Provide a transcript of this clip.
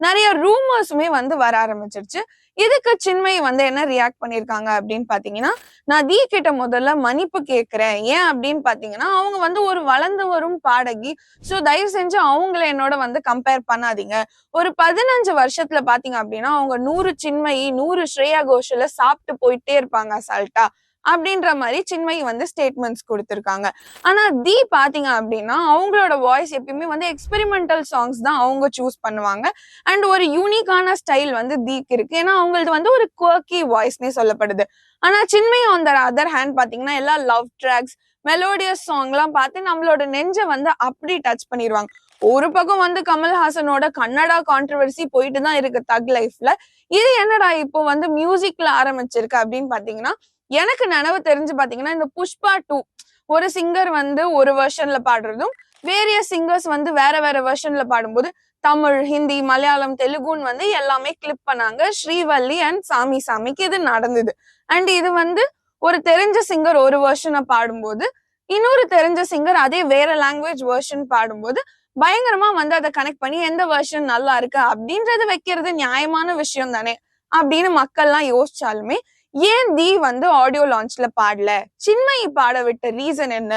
நிறைய ரூமர்ஸுமே வந்து வர ஆரம்பிச்சிருச்சு. இதுக்கு சின்மயி வந்து என்ன ரியாக்ட் பண்ணியிருக்காங்க அப்படின்னு பாத்தீங்கன்னா, நான் தீ கிட்ட முதல்ல மன்னிப்பு கேட்கிறேன். ஏன் அப்படின்னு பாத்தீங்கன்னா, அவங்க வந்து ஒரு வளர்ந்து வரும் பாடகி. சோ தயவு செஞ்சு அவங்கள என்னோட வந்து கம்பேர் பண்ணாதீங்க. ஒரு 15 வருஷத்துல பாத்தீங்க அப்படின்னா, அவங்க 100 சின்மயி, 100 ஸ்ரேயா கோஷல சாப்பிட்டு போயிட்டே இருப்பாங்க அசால்ட்டா. அப்படின்ற மாதிரி சின்மயி வந்து ஸ்டேட்மெண்ட்ஸ் கொடுத்திருக்காங்க. ஆனா தீ பாத்தீங்க அப்படின்னா, அவங்களோட வாய்ஸ் எப்பயுமே வந்து எக்ஸ்பெரிமெண்டல் சாங்ஸ் தான் அவங்க சூஸ் பண்ணுவாங்க. அண்ட் ஒரு யூனிக்கான ஸ்டைல் வந்து தீக்கு இருக்கு. ஏன்னா அவங்களது வந்து ஒரு குவர்க்கி வாய்ஸ்னே சொல்லப்படுது. ஆனா Chinmayi on the other hand பாத்தீங்கன்னா, எல்லா லவ் ட்ராக்ஸ், மெலோடியஸ் சாங் எல்லாம் பார்த்து நம்மளோட நெஞ்ச வந்து அப்படி டச் பண்ணிடுவாங்க. ஒரு பக்கம் வந்து கமல்ஹாசனோட கன்னடா கான்ட்ரவர்சி போயிட்டு தான் இருக்கு தக் லைஃப்ல. இது என்னடா இப்போ வந்து மியூசிக்ல ஆரம்பிச்சிருக்கு அப்படின்னு பாத்தீங்கன்னா, எனக்கு நினைவு தெரிஞ்சு பாத்தீங்கன்னா, இந்த புஷ்பா 2 ஒரு சிங்கர் வந்து ஒரு வெர்ஷன்ல பாடுறதும், வேரியஸ் சிங்கர்ஸ் வந்து வேற வேற வெர்ஷன்ல பாடும்போது தமிழ், ஹிந்தி, மலையாளம், தெலுங்குன்னு வந்து எல்லாமே கிளிப் பண்ணாங்க. ஸ்ரீவள்ளி அண்ட் சாமி சாமிக்கு இது நடந்தது. அண்ட் இது வந்து ஒரு தெரிஞ்ச சிங்கர் ஒரு வெர்ஷனை பாடும்போது, இன்னொரு தெரிஞ்ச சிங்கர் அதே வேற லாங்குவேஜ் வெர்ஷன் பாடும்போது பயங்கரமா வந்து அதை கனெக்ட் பண்ணி எந்த வெர்ஷன் நல்லா இருக்கு அப்படின்றது வைக்கிறது நியாயமான விஷயம் தானே அப்படின்னு மக்கள்லாம் யோசிச்சாலுமே, ஏன் தீ வந்து ஆடியோ லான்ச்ல பாடல, சின்மயி பாட விட்ட ரீசன் என்ன,